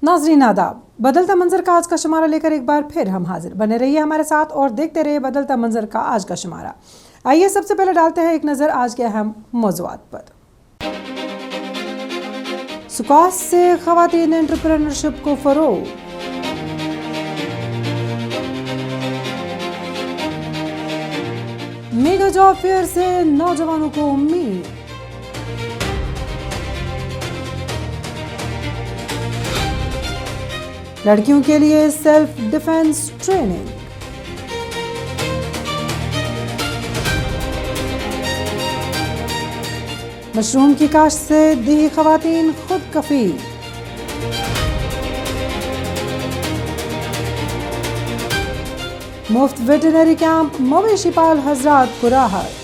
नाज़रीन आदाब, बदलता मंजर का आज का शुमारा लेकर एक बार फिर हम हाजिर। बने रहिए हमारे साथ और देखते रहिए बदलता मंजर का आज का शुमारा। आइए सबसे पहले डालते हैं एक नज़र आज के अहम मौज़ूआत पर। स्क्वाश से ख़वातीन एंटरप्रेन्योरशिप को फ़रोग़। मेगा जॉब फेयर से नौजवानों को उम्मीद। लड़कियों के लिए सेल्फ डिफेंस ट्रेनिंग। मशरूम की काश्त से देही ख़वातीन खुद कफ़ील। मुफ्त वेटरनरी कैंप मवेशी पाल हजरात को राहत।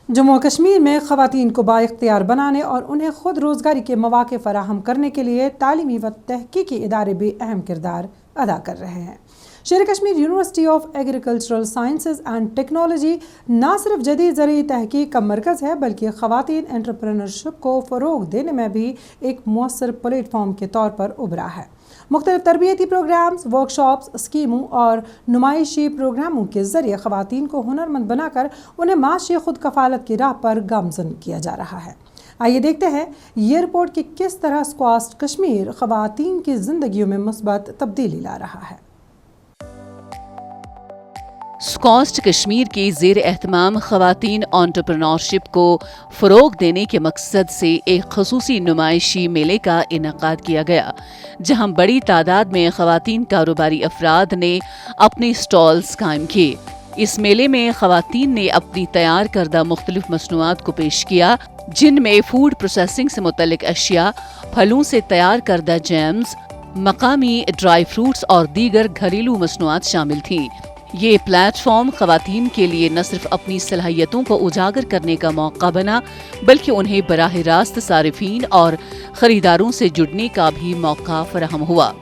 जम्मू और कश्मीर में ख़वातीन को बाइख्तियार बनाने और उन्हें खुद रोज़गारी के मौक़े फ़राहम करने के लिए तालीमी व तहक़ीक़ी इदारे भी अहम किरदार अदा कर रहे हैं। शेर Kashmir university of agricultural sciences and technology न सिर्फ जदीद ज़रई तहक़ीक़ का मरकज़ है बल्कि ख़वातीन एंटरप्रेन्योरशिप को फ़रोग़ देने में भी एक मुअस्सर प्लेटफॉर्म के तौर पर उभरा है। मुख्तलिफ तरबियती प्रोग्राम्स, वर्कशॉप्स, स्कीमों और नुमाइशी प्रोग्रामों के ज़रिए ख़वातीन को हुनरमंद बनाकर उन्हें माशी खुद कफ़ालत की राह पर गामज़न किया जा रहा है। आइए देखते हैं ये रिपोर्ट कि किस तरह स्क्वाश कश्मीर ख़वातीन की ज़िंदगियों में मुस्बत तब्दीली ला रहा है। स्क्वाश कश्मीर की ज़ेर एहतमाम ख़वातीन एंटरप्रेन्योरशिप को फ़रोग़ देने के मकसद से एक ख़ुसूसी नुमाइशी मेले का इनेकाद किया गया, जहां बड़ी तादाद में ख़वातीन कारोबारी अफराद ने अपने स्टॉल्स कायम किए। इस मेले में ख़वातीन ने अपनी तैयार करदा मुख्तलिफ मसनूआत को पेश किया, जिनमें फूड प्रोसेसिंग से मुतल्लिक अशिया, फलों से तैयार करदा जैम्स, मकामी ड्राई फ्रूट्स और दीगर घरेलू मसनूआत शामिल थीं। ये प्लेटफॉर्म ख़वातीन के लिए न सिर्फ अपनी सलाहियतों को उजागर करने का मौका बना बल्कि उन्हें बराह रास्त सारिफीन और ख़रीदारों से जुड़ने का भी मौका फराहम हुआ।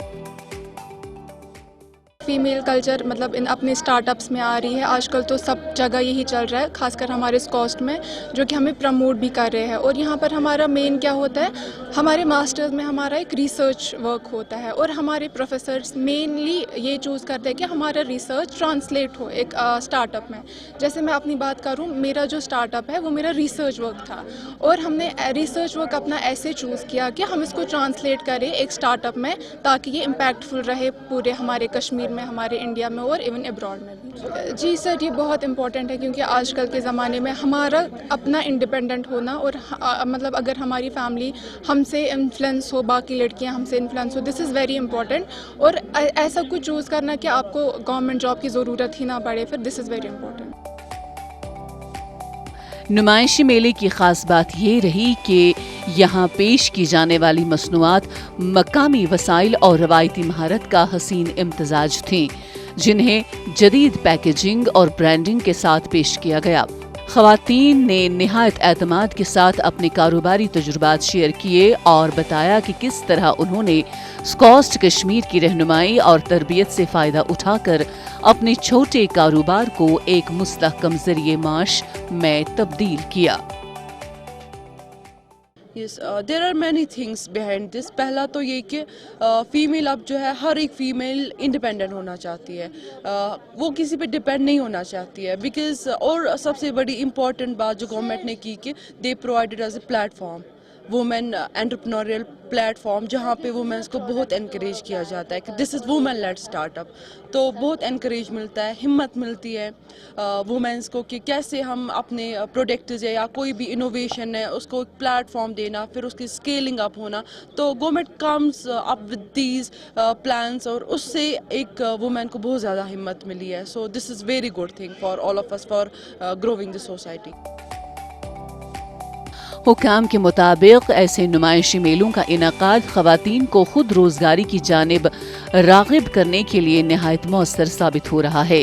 फीमेल कल्चर मतलब इन अपने स्टार्टअप्स में आ रही है। आजकल तो सब जगह यही चल रहा है, खासकर हमारे स्कॉस्ट में, जो कि हमें प्रमोट भी कर रहे हैं। और यहाँ पर हमारा मेन क्या होता है, हमारे मास्टर्स में हमारा एक रिसर्च वर्क होता है और हमारे प्रोफेसर्स मेनली ये चूज़ करते हैं कि हमारा रिसर्च ट्रांसलेट हो एक स्टार्टअप में। जैसे मैं अपनी बात करूँ, मेरा जो स्टार्टअप है वो मेरा रिसर्च वर्क था और हमने रिसर्च वर्क अपना ऐसे चूज़ किया कि हम इसको ट्रांसलेट करें एक स्टार्टअप में, ताकि ये इम्पैक्टफुल रहे पूरे हमारे कश्मीर में, हमारे इंडिया में और इवन अब्रॉड में भी। जी सर, ये बहुत इंपॉर्टेंट है क्योंकि आजकल के ज़माने में हमारा अपना इंडिपेंडेंट होना और मतलब अगर हमारी फैमिली हमसे इन्फ्लुएंस हो, बाकी लड़कियां हमसे इन्फ्लुएंस हो, दिस इज़ वेरी इंपॉर्टेंट। और ऐसा कुछ चूज़ करना कि आपको गवर्नमेंट जॉब की ज़रूरत ही ना पड़े, फिर दिस इज़ वेरी इंपॉर्टेंट। नुमाइशी मेले की ख़ास बात ये रही कि यहाँ पेश की जाने वाली मसनूआत मकामी वसाइल और रवायती महारत का हसीन इम्तजाज थीं, जिन्हें जदीद पैकेजिंग और ब्रांडिंग के साथ पेश किया गया। ख़वातीन ने निहायत एतमाद के साथ अपने कारोबारी तजुर्बात शेयर किए और बताया कि किस तरह उन्होंने स्क्वाश कश्मीर की रहनुमाई और तरबियत से फ़ायदा उठाकर अपने छोटे कारोबार को एक मुस्तहकम ज़रिए माश में तब्दील किया। Yes, there are many things behind this. पहला तो ये कि फ़ीमेल अब जो है, हर एक फ़ीमेल इंडिपेंडेंट होना चाहती है, वो किसी पे डिपेंड नहीं होना चाहती है। बिकॉज़ और सबसे बड़ी इम्पॉर्टेंट बात जो गवर्नमेंट ने की कि they provided as a platform, women entrepreneurial platform, जहाँ पे वुमेन्स को बहुत इनकरेज किया जाता है कि this is women lead startup. तो बहुत इनकरेज मिलता है, हिम्मत मिलती है वुमेन्स को कि कैसे हम अपने प्रोडक्ट्स है या कोई भी इनोवेशन है उसको एक प्लेटफॉर्म देना, फिर उसकी स्केलिंग अप होना। तो government comes up with these plans और उससे एक वुमेन को बहुत ज़्यादा हिम्मत मिली है। So this is very good thing for all of us for growing the society. हुकाम के मुताबिक ऐसे नुमाइशी मेलों का इनेकाद ख़वातीन को खुद रोज़गारी की जानिब राग़िब करने के लिए नहायत मौसर साबित हो रहा है।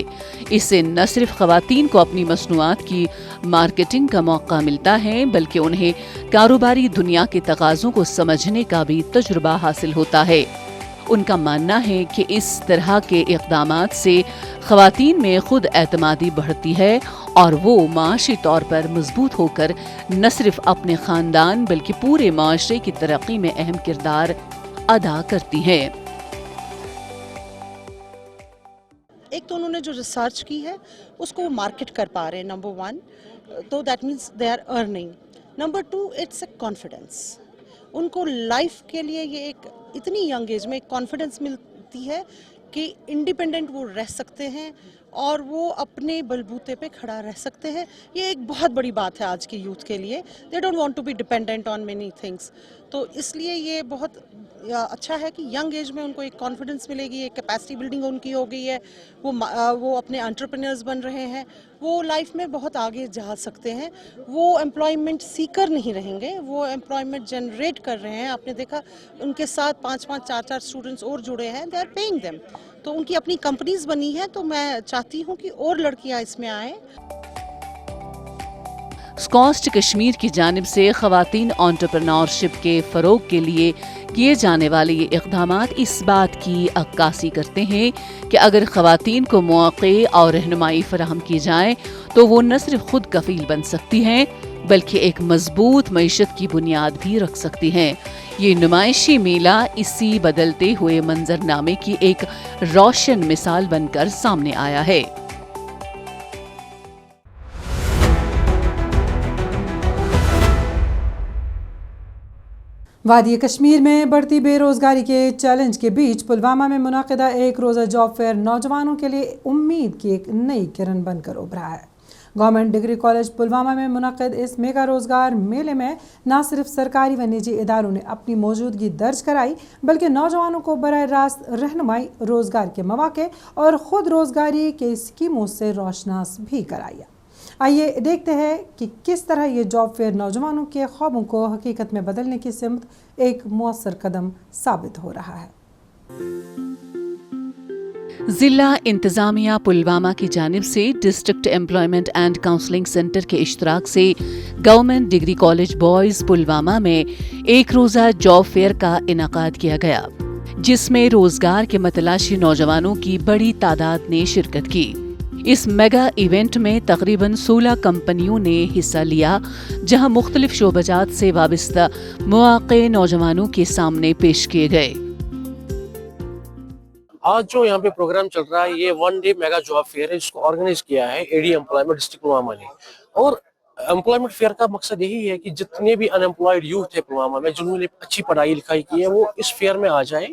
इससे न सिर्फ ख़वातीन को अपनी मसनूआत की मार्केटिंग का मौका मिलता है बल्कि उन्हें कारोबारी दुनिया के तकाज़ों को समझने का भी तजुर्बा हासिल होता है। उनका मानना है कि इस तरह के इक़दामात से ख़वातीन में खुद एतमादी बढ़ती है और वो माशी तौर पर मजबूत होकर न सिर्फ अपने ख़ानदान बल्कि पूरे माशरे की तरक्की में अहम किरदार अदा करती हैं। एक तो उन्होंने जो रिसर्च की है उसको वो मार्केट कर पा रहे हैं, नंबर 1, तो that means they are earning. Number 2, it's a confidence. उनको लाइफ के लिए ये एक इतनी यंग एज में एक कॉन्फिडेंस मिलती है कि इंडिपेंडेंट वो रह सकते हैं और वो अपने बलबूते पे खड़ा रह सकते हैं। ये एक बहुत बड़ी बात है आज के यूथ के लिए। They don't want to be dependent on many things. तो इसलिए ये बहुत अच्छा है कि यंग एज में उनको एक कॉन्फिडेंस मिलेगी, एक कैपेसिटी बिल्डिंग उनकी हो गई है, वो अपने एंटरप्रेन्योर्स बन रहे हैं, वो लाइफ में बहुत आगे जा सकते हैं। वो एम्प्लॉयमेंट सीकर नहीं रहेंगे, वो एम्प्लॉयमेंट जनरेट कर रहे हैं। आपने देखा उनके साथ 5-5, 4-4 स्टूडेंट्स और जुड़े हैं, दे आर पेइंग देम। तो उनकी अपनी कंपनीज बनी है। तो मैं चाहती हूँ कि और लड़कियाँ इसमें आएँ। स्कॉस्ट कश्मीर की जानिब से ख़वातीन एंटरप्रेन्योरशिप के फ़रोग के लिए किए जाने वाले ये इक़दामात इस बात की अक्कासी करते हैं कि अगर ख़वातीन को मौक़े और रहनुमाई फ़राहम की जाए तो वो न सिर्फ खुद कफ़ील बन सकती हैं बल्कि एक मजबूत मईशत की बुनियाद भी रख सकती हैं। ये नुमाइशी मेला इसी बदलते हुए मंजरनामे की एक रोशन मिसाल बनकर सामने आया है। वादी कश्मीर में बढ़ती बेरोजगारी के चैलेंज के बीच पुलवामा में मुनाकिदा एक रोज़ा जॉब फेयर नौजवानों के लिए उम्मीद की एक नई किरण बनकर उभरा है। गवर्नमेंट डिग्री कॉलेज पुलवामा में मुनक़िद इस मेगा रोज़गार मेले में न सिर्फ सरकारी व निजी इदारों ने अपनी मौजूदगी दर्ज कराई बल्कि नौजवानों को बराह रास्त रहनुमाई, रोज़गार के मौक़े और ख़ुद रोज़गारी के स्कीमों से रोशनास भी कराया। आइए देखते हैं कि किस तरह ये जॉब फेयर नौजवानों के ख्वाबों को हकीकत में बदलने की सिमत एक मुअस्सर कदम साबित हो रहा है। जिला इंतजामिया पुलवामा की जानिब से district employment and counselling centre के इश्तराक से government degree college boys Pulwama में एक रोज़ा जॉब फेयर का इनाकाद किया गया, जिसमें रोजगार के मतलाशी नौजवानों की बड़ी तादाद ने शिरकत की। इस मेगा इवेंट में तकरीबन 16 कंपनियों ने हिस्सा लिया, जहां मुख्तलिफ शोबजात से वाबस्ता मौक़े नौजवानों के सामने पेश किए गए। आज जो यहाँ पे प्रोग्राम चल रहा है ये 1 डे मेगा जॉब फेयर है, जिसको ऑर्गेनाइज किया है एडी एम्प्लॉयमेंट डिस्ट्रिक्ट पुलवामा ने। और एम्प्लॉयमेंट फेयर का मकसद यही है कि जितने भी अनएम्प्लॉयड यूथ है पुलवामा में, जिन्होंने अच्छी पढ़ाई लिखाई की है, वो इस फेयर में आ जाए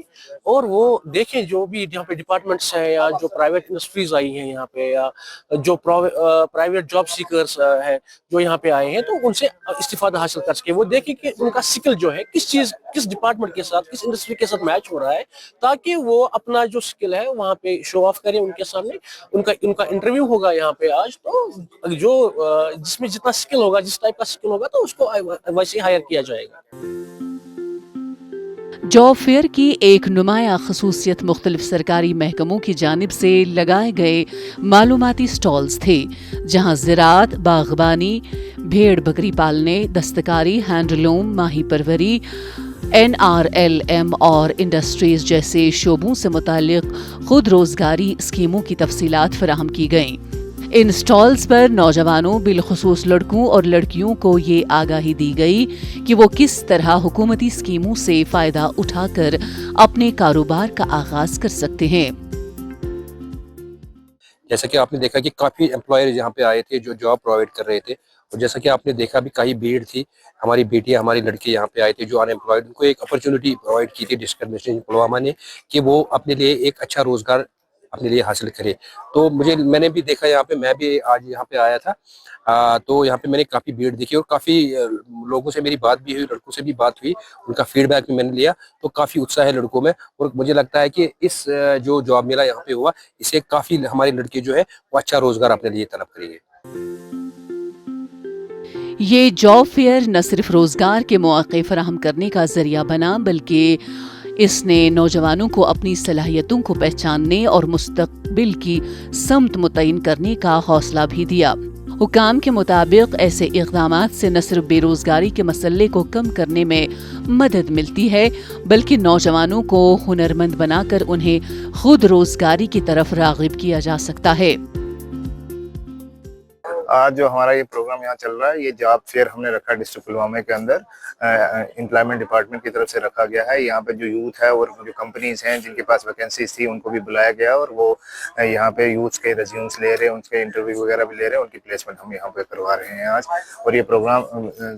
और वो देखें जो भी यहाँ पे डिपार्टमेंट्स हैं या जो प्राइवेट इंडस्ट्रीज आई हैं यहाँ पे, या जो प्राइवेट जॉब सीकर्स है जो यहाँ पे आए हैं, तो उनसे इस्तिफादा हासिल कर सके। वो देखें कि उनका स्किल जो है किस डिपार्टमेंट के साथ, किस इंडस्ट्री के साथ मैच हो रहा है, ताकि वो अपना जो स्किल है वहाँ पे शो ऑफ करें उनके सामने। उनका इंटरव्यू होगा यहाँ पे आज, तो जो जिसमें जितना स्किल होगा, जिस टाइप का स्किल होगा, तो उसको वैसे हायर किया जाएगा। जॉब फेयर की एक नुमाया खसूसियत मुख्तलिफ सरकारी महकमों की जानिब से लगाए गए मालूमाती स्टॉल्स थे, जहां ज़राअत, बागबानी, भेड़ बकरी पालने, दस्तकारी, हैंडलूम, माही परवरी, NRLM और इंडस्ट्रीज जैसे शोबों से मुतालिक खुद रोजगारी स्कीमों की तफसीलात फराहम की गईं। इन स्टॉल्स पर नौजवानों, बिलखुसूस लड़कों और लड़कियों को ये आगाही दी गई कि वो किस तरह हुकूमती स्कीमों से फ़ायदा उठाकर अपने कारोबार का आगाज कर सकते हैं। जैसा कि आपने देखा कि काफ़ी एम्प्लॉयर यहाँ पे आए थे जो जॉब प्रोवाइड कर रहे थे, और जैसा कि आपने देखा भी कहीं भीड़ थी। हमारी बेटियां, हमारे लड़के यहाँ पे आए थे जो अनएम्प्लॉयड, उनको एक अपॉर्चुनिटी प्रोवाइड की थी डिस्ट्रिक्ट एडमिनिस्ट्रेशन पुलवामा ने कि वो अपने लिए एक अच्छा रोजगार अपने लिए हासिल करे। तो मैंने भी देखा यहाँ पे, मैं भी आज यहाँ पे आया था, तो यहाँ पे मैंने काफ़ी भीड़ देखी और काफ़ी लोगों से मेरी बात भी हुई, लड़कों से भी बात हुई, उनका फीडबैक भी मैंने लिया। तो काफ़ी उत्साह है लड़कों में, और मुझे लगता है कि इस जो जॉब मेला यहाँ पे हुआ, इससे काफ़ी हमारे लड़के जो है वो अच्छा रोजगार अपने लिए तलब करेंगे। ये जॉब फेयर न सिर्फ रोजगार के मौके फराहम करने का जरिया बना, बल्कि इसने नौजवानों को अपनी सलाहियतों को पहचानने और मुस्तकबिल की समत मुतय्यन करने का हौसला भी दिया। हुकाम के मुताबिक ऐसे इक़दामात से न सिर्फ बेरोजगारी के मसले को कम करने में मदद मिलती है बल्कि नौजवानों को हुनरमंद बनाकर उन्हें खुद रोजगारी की तरफ राग़िब किया जा सकता है। आज जो हमारा ये प्रोग्राम यहाँ चल रहा है, ये जॉब फेयर हमने रखा डिस्ट्रिक्ट पुलवामा के अंदर, एम्प्लॉयमेंट डिपार्टमेंट की तरफ से रखा गया है। यहाँ पे जो यूथ है और जो कंपनीज हैं जिनके पास वैकेंसीज थी उनको भी बुलाया गया और वो यहाँ पे यूथ के रिज्यूम्स ले रहे हैं, उनके इंटरव्यू वगैरह भी ले रहे हैं, उनकी प्लेसमेंट हम यहाँ पे करवा रहे हैं आज। और ये प्रोग्राम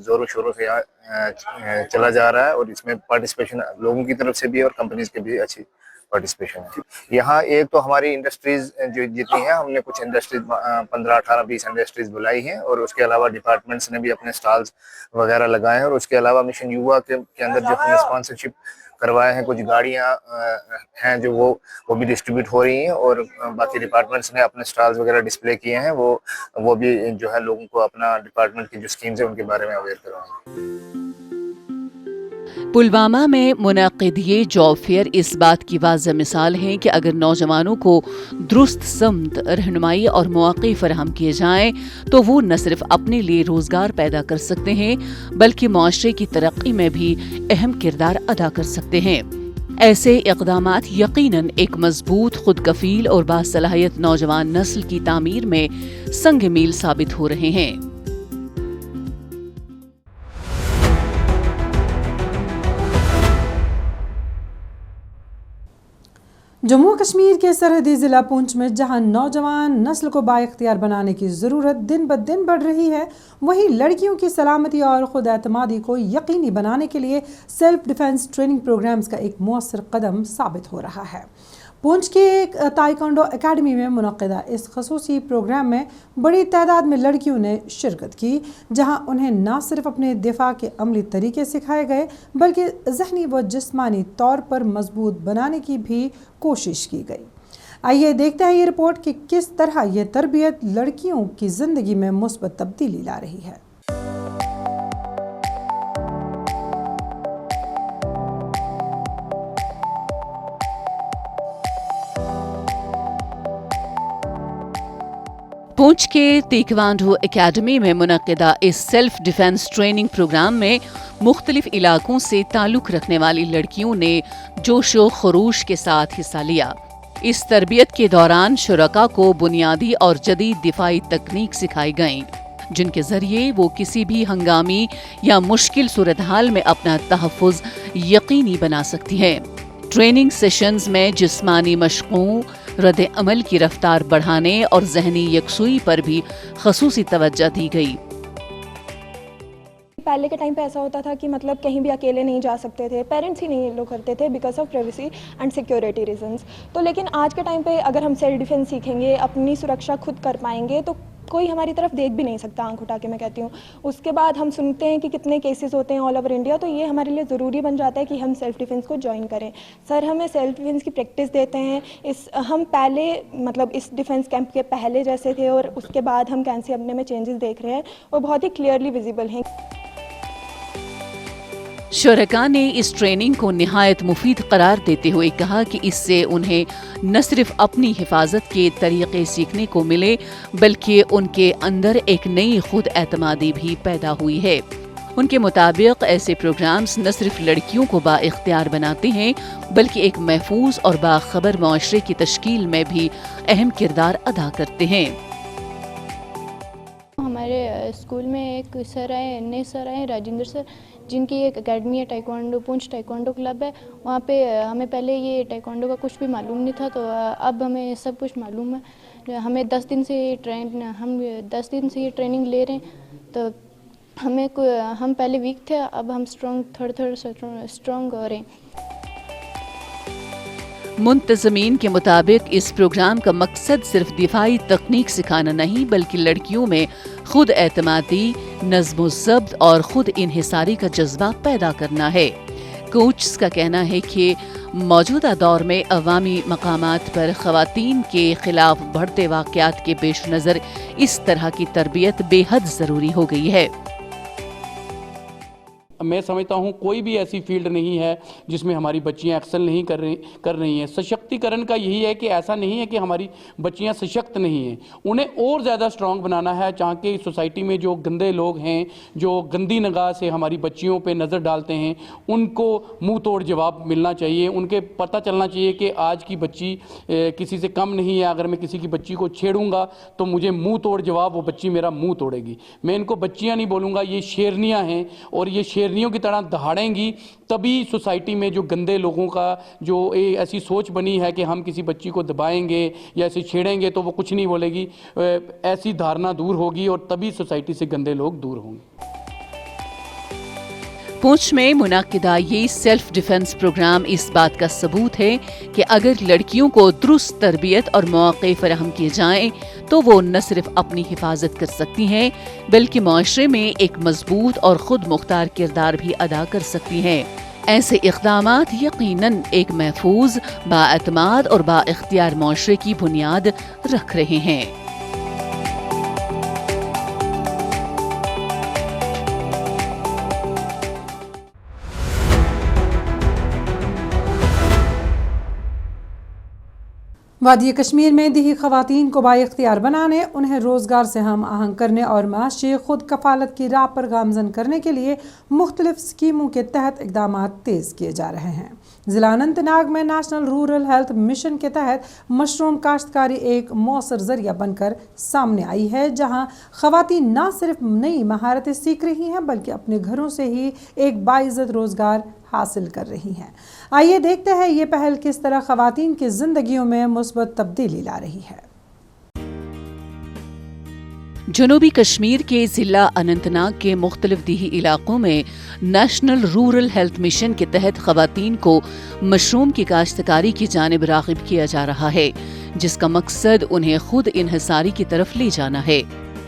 जोरों शोरों से यहाँ चला जा रहा है और इसमें पार्टिसिपेशन लोगों की तरफ से भी और कंपनीज की भी अच्छी पार्टिसिपेशन है। यहाँ एक तो हमारी इंडस्ट्रीज जो जितनी है, हमने कुछ इंडस्ट्रीज 15, 18, 20 इंडस्ट्रीज बुलाई हैं और उसके अलावा डिपार्टमेंट्स ने भी अपने स्टॉल्स वगैरह लगाए हैं। और उसके अलावा मिशन युवा के अंदर जो हमने स्पॉन्सरशिप करवाए हैं, कुछ गाड़ियाँ हैं जो वो भी डिस्ट्रीब्यूट हो रही हैं और बाकी डिपार्टमेंट्स ने अपने स्टॉल्स वगैरह डिस्प्ले किए हैं, वो भी जो है लोगों को अपना डिपार्टमेंट की जो स्कीम्स है उनके बारे में अवेयर करवाएंगे। पुलवामा में मुनक़िद ये जॉब फेयर इस बात की वाज़ह मिसाल है कि अगर नौजवानों को दुरुस्त समत, रहनुमाई और मौक़े फराहम किए जाएं तो वो न सिर्फ अपने लिए रोज़गार पैदा कर सकते हैं बल्कि मुआशरे की तरक्की में भी अहम किरदार अदा कर सकते हैं। ऐसे इक़दामात यकीनन एक मजबूत, खुद कफील और बासलाहियत नौजवान नस्ल की तामीर में संग मील साबित हो रहे हैं। जम्मू कश्मीर के सरहदी ज़िला पुंछ में जहां नौजवान नस्ल को बाइख्तियार बनाने की ज़रूरत दिन ब दिन बढ़ रही है, वहीं लड़कियों की सलामती और खुद एतमादी को यकीनी बनाने के लिए सेल्फ डिफेंस ट्रेनिंग प्रोग्राम्स का एक मौसर कदम साबित हो रहा है। पुंछ की एक ताइक्वांडो एकेडमी में मुनक़िदा इस खसूसी प्रोग्राम में बड़ी तादाद में लड़कियों ने शिरकत की, जहां उन्हें न सिर्फ अपने दिफा के अमली तरीके सिखाए गए बल्कि ज़हनी व जिस्मानी तौर पर मजबूत बनाने की भी कोशिश की गई। आइए देखते हैं ये रिपोर्ट कि किस तरह ये तरबियत लड़कियों की ज़िंदगी में मुस्बत तब्दीली ला रही है। पुंछ के ताइक्वांडो एकेडमी में मुनक़िदा इस सेल्फ डिफेंस ट्रेनिंग प्रोग्राम में मुख्तलिफ इलाकों से ताल्लुक़ रखने वाली लड़कियों ने जोशो खरूश के साथ हिस्सा लिया। इस तरबियत के दौरान शुरका को बुनियादी और जदीद दिफाई तकनीक सिखाई गईं, जिनके ज़रिए वो किसी भी हंगामी या मुश्किल सूरत हाल में अपना तहफ़्फ़ुज़ यकीनी बना सकती हैं। ट्रेनिंग सेशंस में जिस्मानी मशक़ों, रद्द अमल की रफ्तार बढ़ाने और ज़हनी यकसुई पर भी ख़सूसी तवज्जो दी गई। पहले के टाइम पे ऐसा होता था कि मतलब कहीं भी अकेले नहीं जा सकते थे, पेरेंट्स ही नहीं लो करते थे because of privacy and security reasons. तो लेकिन आज के टाइम पे अगर हम सेल्फ डिफेंस सीखेंगे, अपनी सुरक्षा खुद कर पाएंगे तो कोई हमारी तरफ देख भी नहीं सकता आंख उठा के, मैं कहती हूँ। उसके बाद हम सुनते हैं कि कितने केसेस होते हैं ऑल ओवर इंडिया, तो ये हमारे लिए ज़रूरी बन जाता है कि हम सेल्फ डिफेंस को ज्वाइन करें। सर हमें सेल्फ डिफेंस की प्रैक्टिस देते हैं। हम पहले मतलब इस डिफेंस कैंप के पहले जैसे थे और उसके बाद हम कैसे अपने में चेंजेस देख रहे हैं और बहुत ही क्लियरली विजिबल हैं। शुरका ने इस ट्रेनिंग को निहायत मुफीद करार देते हुए कहा कि इससे उन्हें न सिर्फ अपनी हिफाजत के तरीक़े सीखने को मिले बल्कि उनके अंदर एक नई खुद एतमादी भी पैदा हुई है। उनके मुताबिक ऐसे प्रोग्राम्स न सिर्फ लड़कियों को बाइख्तियार बनाते हैं बल्कि एक महफूज और बाखबर मुआशरे की तश्कील में भी अहम किरदार अदा करते हैं। हमारे स्कूल में एक सर आए, नए सर आए, राजेंद्र सर, जिनकी एक एकेडमी है टाइक्वांडो, पुंछ टाइक्वांडो क्लब है। वहाँ पे हमें पहले ये टाइक्वांडो का कुछ भी मालूम नहीं था, तो अब हमें सब कुछ मालूम है। हमें 10 दिन से ये ट्रेनिंग ले रहे हैं, तो हम पहले वीक थे, अब हम थोड़ा स्ट्रॉन्ग हो रहे हैं। मुंतज़मीन के मुताबिक इस प्रोग्राम का मकसद सिर्फ दिफाई तकनीक सिखाना नहीं बल्कि लड़कियों में खुद एतमादी, नज़्म ज़ब्त और खुद इन्हिसारी का जज्बा पैदा करना है। कोचेस का कहना है कि मौजूदा दौर में अवामी मकामात पर ख़वातीन के खिलाफ बढ़ते वाक़यात के पेश नज़र इस तरह की तरबियत बेहद ज़रूरी हो गई है। मैं समझता हूँ कोई भी ऐसी फील्ड नहीं है जिसमें हमारी बच्चियाँ एक्सेल नहीं कर रही हैं। सशक्तिकरण का यही है कि ऐसा नहीं है कि हमारी बच्चियाँ सशक्त नहीं हैं, उन्हें और ज़्यादा स्ट्रॉन्ग बनाना है। ताकि सोसाइटी में जो गंदे लोग हैं, जो गंदी निगाह से हमारी बच्चियों पे नज़र डालते हैं, उनको मुंह तोड़ जवाब मिलना चाहिए। उनके पता चलना चाहिए कि आज की बच्ची किसी से कम नहीं है, अगर मैं किसी की बच्ची को छेड़ूंगा तो मुझे मुंह तोड़ जवाब, वो बच्ची मेरा मुंह तोड़ेगी। मैं इनको बच्चियां नहीं बोलूँगा, ये शेरनियां हैं, और ये शेरनियों की तरह दहाड़ेंगी। तभी सोसाइटी में जो गंदे लोगों का जो ऐसी सोच बनी है कि हम किसी बच्ची को दबाएंगे या ऐसे छेड़ेंगे तो वो कुछ नहीं बोलेगी, ऐसी धारणा दूर होगी और तभी सोसाइटी से गंदे लोग दूर होंगे। पुंछ में मुनाकिदा ये सेल्फ डिफेंस प्रोग्राम इस बात का सबूत है कि अगर लड़कियों को दुरुस्त तरबियत और मौके फराहम किए जाएं तो वो न सिर्फ अपनी हिफाजत कर सकती हैं बल्कि मुआशरे में एक मजबूत और खुद मुख्तार किरदार भी अदा कर सकती हैं। ऐसे इक़दामात यकीनन एक महफूज, बाएतमाद और बाइख्तियार मुआशरे की बुनियाद रख रहे हैं। वादी कश्मीर में देही ख़वातीन को बाइख्तियार बनाने, उन्हें रोज़गार से हम आहंग करने और माशी खुद कफ़ालत की राह पर गामज़न करने के लिए मुख्तलिफ स्कीमों के तहत इक़दाम तेज़ किए जा रहे हैं। ज़िला अनंतनाग में नेशनल रूरल हेल्थ मिशन के तहत मशरूम काश्तकारी एक मौसर ज़रिया बनकर सामने आई है, जहां ख़वातीन न सिर्फ नई महारतें सीख रही हैं बल्कि अपने घरों से ही एक बाइज़्ज़त रोज़गार हासिल कर रही हैं। आइए देखते हैं ये पहल किस तरह ख़वातीन की ज़िंदगियों में मुस्बत तब्दीली ला रही है। जनूबी कश्मीर के ज़िला अनंतनाग के मुख्तलिफ देही इलाकों में नेशनल रूरल हेल्थ मिशन के तहत ख़वातीन को मशरूम की काश्तकारी की जानिब राग़िब किया जा रहा है, जिसका मकसद उन्हें खुद इन्हिसारी की तरफ ले जाना है।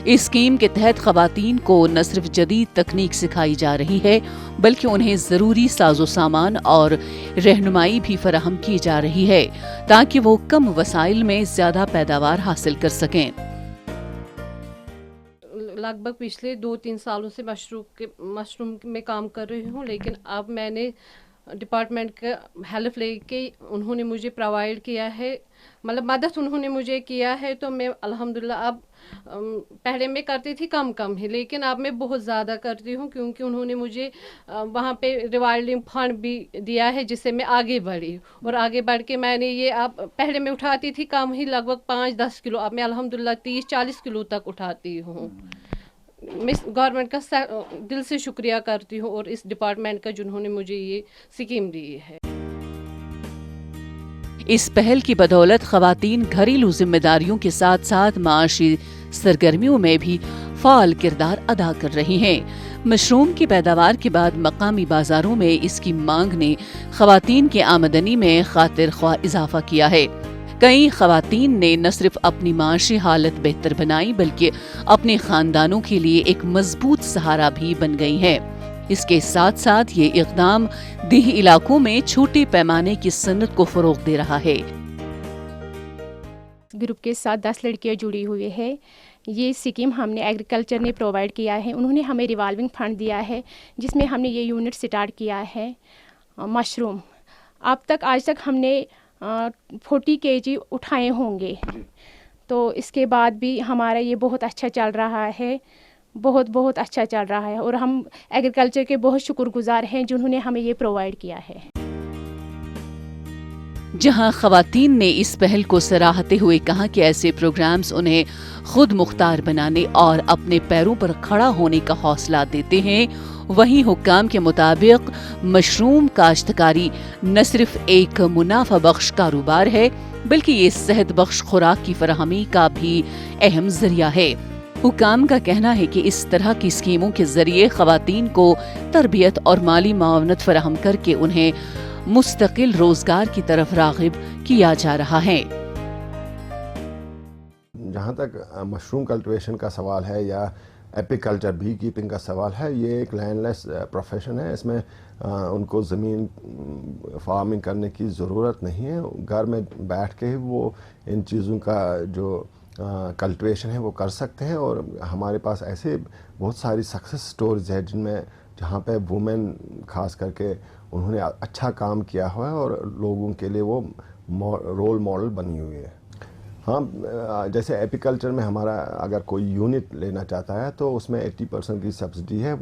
इस स्कीम के तहत ख़वातीन को न सिर्फ जदीद तकनीक सिखाई जा रही है बल्कि उन्हें ज़रूरी साजो सामान और रहनुमाई भी फराहम की जा रही है ताकि वो कम वसाइल में ज़्यादा पैदावार हासिल कर सकें। लगभग पिछले 2-3 सालों से मशरूम में काम कर रही हूँ, लेकिन अब मैंने डिपार्टमेंट का हेल्प लेके उन्होंने मुझे प्रोवाइड किया है, मतलब मदद उन्होंने मुझे किया है, तो मैं अल्हम्दुलिल्लाह अब पहले मैं करती थी कम ही, लेकिन अब मैं बहुत ज़्यादा करती हूँ क्योंकि उन्होंने मुझे वहाँ पे रिवाल्डिंग फंड भी दिया है जिससे मैं आगे बढ़ी। और आगे बढ़ के मैंने ये अब पहले मैं उठाती थी कम ही, लगभग 5-10 किलो, अब मैं अल्हम्दुलिल्लाह 30-40 किलो तक उठाती हूँ। मैं गवर्नमेंट का दिल से शुक्रिया करती हूँ और इस डिपार्टमेंट का जिन्होंने मुझे ये स्कीम दी है। इस पहल की बदौलत ख़वातीन घरेलू जिम्मेदारियों के साथ साथ माशी सरगर्मियों में भी फाल किरदार अदा कर रही हैं। मशरूम की पैदावार के बाद मकामी बाजारों में इसकी मांग ने ख़वातीन की आमदनी में खातिर ख्वाह इजाफा किया है। कई ख़वातीन ने न सिर्फ अपनी माशी हालत बेहतर बनाई बल्कि अपने खानदानों के लिए एक मजबूत सहारा भी बन गई हैं। इसके साथ साथ ये इक़दाम देही इलाकों में छोटे पैमाने की सन्नत को फ़रोग़ दे रहा है। ग्रुप के साथ 10 लड़कियां जुड़ी हुई है। ये स्कीम हमने एग्रीकल्चर ने प्रोवाइड किया है, उन्होंने हमें रिवाल्विंग फंड दिया है जिसमें हमने ये यूनिट स्टार्ट किया है मशरूम। अब तक आज तक हमने 40 kg उठाए होंगे, तो इसके बाद भी हमारा ये बहुत अच्छा चल रहा है, बहुत अच्छा चल रहा है और हम एग्रीकल्चर के बहुत शुक्रगुजार हैं जिन्होंने हमें ये प्रोवाइड किया है। जहां ख़वातीन ने इस पहल को सराहते हुए कहा कि ऐसे प्रोग्राम्स उन्हें खुद मुख्तार बनाने और अपने पैरों पर खड़ा होने का हौसला देते हैं, वहीं हुक्काम के मुताबिक मशरूम काश्तकारी न सिर्फ एक मुनाफा बख्श कारोबार है बल्कि ये सेहत बख्श खुराक की फराहमी का भी अहम जरिया है। हुक्काम का कहना है कि इस तरह की स्कीमों के जरिए ख़वातीन को तरबियत और माली मावनत फराहम करके उन्हें मुस्तकिल रोजगार की तरफ राग़िब किया जा रहा है। जहाँ तक मशरूम कल्टिवेशन का सवाल है या एपीकल्चर बी कीपिंग का सवाल है, ये एक लैंडलेस प्रोफेशन है। इसमें उनको ज़मीन फार्मिंग करने की ज़रूरत नहीं है, घर में बैठ के ही वो इन चीज़ों का जो कल्टिवेशन है वो कर सकते हैं। और हमारे पास ऐसे बहुत सारी सक्सेस स्टोरीज है जिनमें جہاں پہ وومن خاص کر کے انہوں نے اچھا کام کیا ہوا ہے اور لوگوں کے لیے وہ رول ماڈل بنی ہوئی ہے. ہاں جیسے ایپیکلچر میں ہمارا اگر کوئی یونٹ لینا چاہتا ہے تو اس میں 80% کی سبسڈی ہے.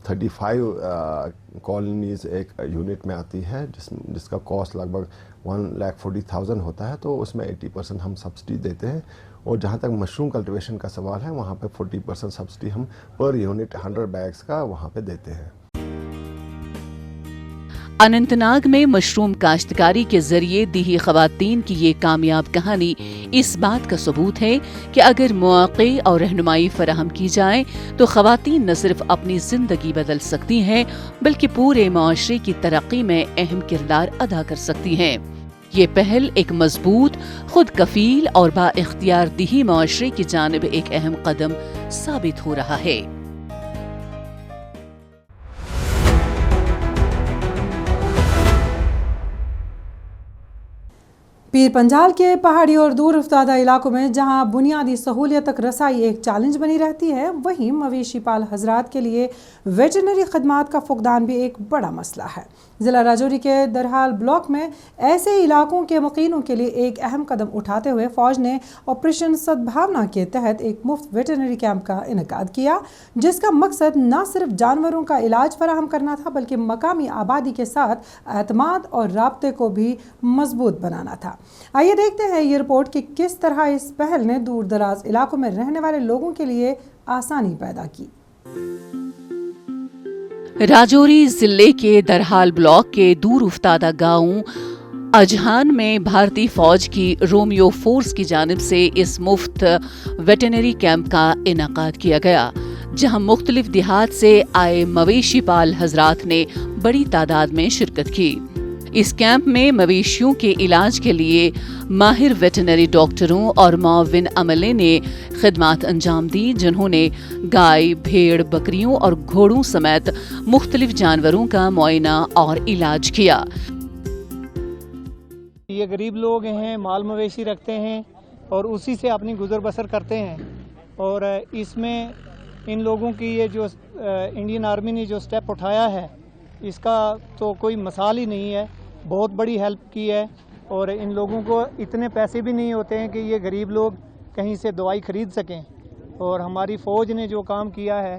35 کالونیز ایک یونٹ میں آتی ہے جس کا کاسٹ لگ بھگ 1,40,000 ہوتا ہے, تو اس میں 80% ہم سبسڈی دیتے ہیں. اور جہاں تک مشروم کلٹیویشن کا سوال ہے وہاں پہ 40% سبسڈی ہم پر یونٹ 100 بیگز کا وہاں پہ دیتے ہیں. اننت ناگ میں مشروم کاشتکاری کے ذریعے دیہی خواتین کی یہ کامیاب کہانی اس بات کا ثبوت ہے کہ اگر مواقع اور رہنمائی فراہم کی جائے تو خواتین نہ صرف اپنی زندگی بدل سکتی ہیں بلکہ پورے معاشرے کی ترقی میں اہم کردار ادا کر سکتی ہیں. یہ پہل ایک مضبوط، خود کفیل اور با اختیار دیہی معاشرے کی جانب ایک اہم قدم ثابت ہو رہا ہے. پیر پنجال کے پہاڑی اور دور افتادہ علاقوں میں جہاں بنیادی سہولیت تک رسائی ایک چیلنج بنی رہتی ہے، وہیں مویشی پال حضرات کے لیے ویٹرنری خدمات کا فقدان بھی ایک بڑا مسئلہ ہے. ضلع راجوری کے درحال بلاک میں ایسے علاقوں کے مقیموں کے لیے ایک اہم قدم اٹھاتے ہوئے فوج نے آپریشن سدبھاونا کے تحت ایک مفت ویٹرنری کیمپ کا انعقاد کیا، جس کا مقصد نہ صرف جانوروں کا علاج فراہم کرنا تھا بلکہ مقامی آبادی کے ساتھ اعتماد اور رابطے کو بھی مضبوط بنانا تھا. آئیے دیکھتے ہیں یہ رپورٹ کہ کس طرح اس پہل نے دور دراز علاقوں میں رہنے والے لوگوں کے لیے آسانی پیدا کی. راجوری ضلع کے درحال بلاک کے دور افتادہ گاؤں اجہان میں بھارتی فوج کی رومیو فورس کی جانب سے اس مفت ویٹرنری کیمپ کا انعقاد کیا گیا، جہاں مختلف دیہات سے آئے مویشی پال حضرات نے بڑی تعداد میں شرکت کی. اس کیمپ میں مویشیوں کے علاج کے لیے ماہر ویٹرنری ڈاکٹروں اور معاون عملے نے خدمات انجام دی، جنہوں نے گائے، بھیڑ، بکریوں اور گھوڑوں سمیت مختلف جانوروں کا معائنہ اور علاج کیا. یہ غریب لوگ ہیں، مال مویشی رکھتے ہیں اور اسی سے اپنی گزر بسر کرتے ہیں، اور اس میں ان لوگوں کی یہ جو انڈین آرمی نے جو سٹیپ اٹھایا ہے اس کا تو کوئی مثال ہی نہیں ہے. بہت بڑی ہیلپ کی ہے، اور ان لوگوں کو اتنے پیسے بھی نہیں ہوتے ہیں کہ یہ غریب لوگ کہیں سے دوائی خرید سکیں، اور ہماری فوج نے جو کام کیا ہے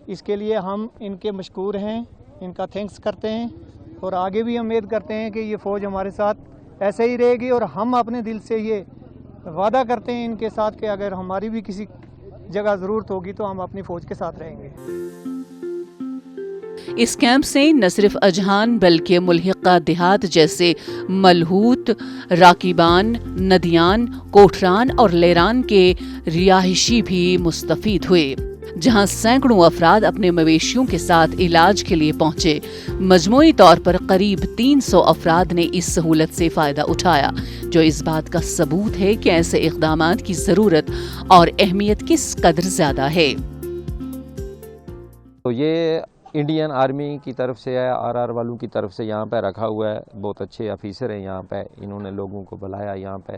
اس کے لیے ہم ان کے مشکور ہیں، ان کا تھینکس کرتے ہیں، اور آگے بھی امید کرتے ہیں کہ یہ فوج ہمارے ساتھ ایسے ہی رہے گی. اور ہم اپنے دل سے یہ وعدہ کرتے ہیں ان کے ساتھ کہ اگر ہماری بھی کسی جگہ ضرورت ہوگی تو ہم اپنی فوج کے ساتھ رہیں گے. اس کیمپ سے نہ صرف اجہان بلکہ ملحقہ دیہات جیسے ملہوت، راکیبان، ندیان، کوٹران اور لیران کے رہائشی بھی مستفید ہوئے، جہاں سینکڑوں افراد اپنے مویشیوں کے ساتھ علاج کے لیے پہنچے. مجموعی طور پر قریب 300 افراد نے اس سہولت سے فائدہ اٹھایا، جو اس بات کا ثبوت ہے کہ ایسے اقدامات کی ضرورت اور اہمیت کس قدر زیادہ ہے. تو یہ انڈین آرمی کی طرف سے ہے، RR والوں کی طرف سے یہاں پہ رکھا ہوا ہے. بہت اچھے آفیسر ہیں یہاں پہ، انہوں نے لوگوں کو بلایا یہاں پہ.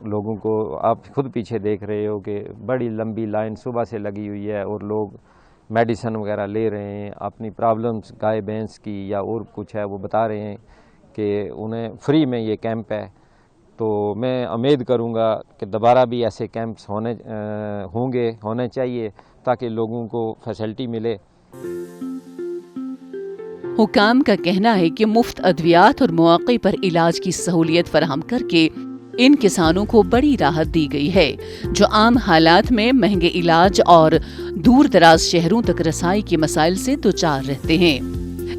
لوگوں کو آپ خود پیچھے دیکھ رہے ہو کہ بڑی لمبی لائن صبح سے لگی ہوئی ہے، اور لوگ میڈیسن وغیرہ لے رہے ہیں، اپنی پرابلمز گائے بھینس کی یا اور کچھ ہے وہ بتا رہے ہیں کہ انہیں فری میں یہ کیمپ ہے. تو میں امید کروں گا کہ دوبارہ بھی ایسے کیمپس ہونے چاہیے تاکہ لوگوں کو فیسلٹی ملے. حکام کا کہنا ہے کہ مفت ادویات اور مواقع پر علاج کی سہولیت فراہم کر کے ان کسانوں کو بڑی راحت دی گئی ہے، جو عام حالات میں مہنگے علاج اور دور دراز شہروں تک رسائی کے مسائل سے دوچار رہتے ہیں.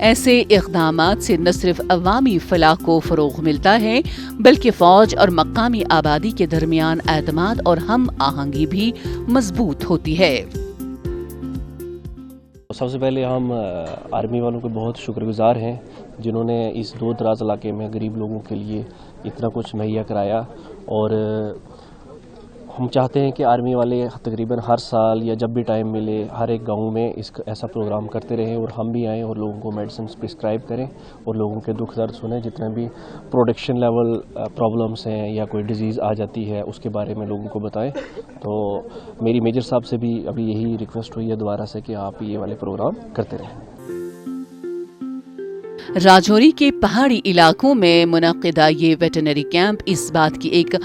ایسے اقدامات سے نہ صرف عوامی فلاح کو فروغ ملتا ہے بلکہ فوج اور مقامی آبادی کے درمیان اعتماد اور ہم آہنگی بھی مضبوط ہوتی ہے. سب سے پہلے ہم آرمی والوں کے بہت شکر گزار ہیں جنہوں نے اس دور دراز علاقے میں غریب لوگوں کے لیے اتنا کچھ مہیا کرایا، اور ہم چاہتے ہیں کہ آرمی والے تقریباً ہر سال یا جب بھی ٹائم ملے ہر ایک گاؤں میں ایسا پروگرام کرتے رہیں، اور ہم بھی آئیں اور لوگوں کو میڈیسنز پرسکرائب کریں اور لوگوں کے دکھ درد سنیں. جتنے بھی پروڈکشن لیول پرابلمس ہیں یا کوئی ڈیزیز آ جاتی ہے اس کے بارے میں لوگوں کو بتائیں. تو میری میجر صاحب سے بھی ابھی یہی ریکویسٹ ہوئی ہے دوبارہ سے کہ آپ یہ والے پروگرام کرتے رہیں. राजौरी के पहाड़ी इलाकों में मुनक़िदा ये वेटरनरी कैंप इस बात की एक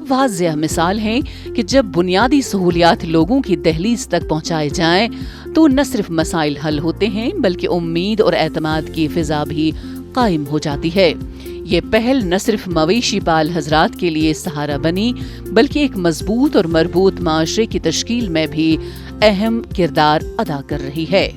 वाज़ेह मिसाल है कि जब बुनियादी सहूलियात लोगों की दहलीज तक पहुँचाए जाएँ तो न सिर्फ मसाइल हल होते हैं बल्कि उम्मीद और एतमाद की फ़िज़ा भी कायम हो जाती है। ये पहल न सिर्फ मवेशी पाल हजरात के लिए सहारा बनी बल्कि एक मजबूत और मरबूत माशरे की तश्कील में भी अहम किरदार अदा कर रही है।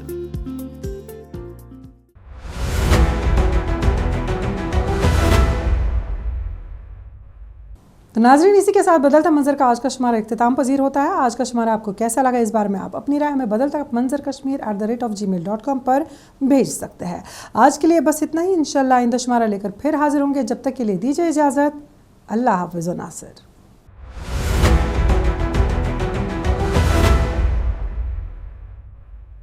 तो नाज़रीन, इसी के साथ बदलता मंजर का आज का शुमारा इख्तिताम पजीर होता है। आज का शुमारा आपको कैसा लगा इस बारे में आप अपनी राय हमें बदलता मंजर कश्मीर @gmail.com पर भेज सकते हैं। आज के लिए बस इतना ही। इंशाल्लाह आइंदा शुमारा लेकर फिर हाजिर होंगे। जब तक के लिए दीजिए इजाज़त। अल्लाह हाफ़िज़ व नासिर।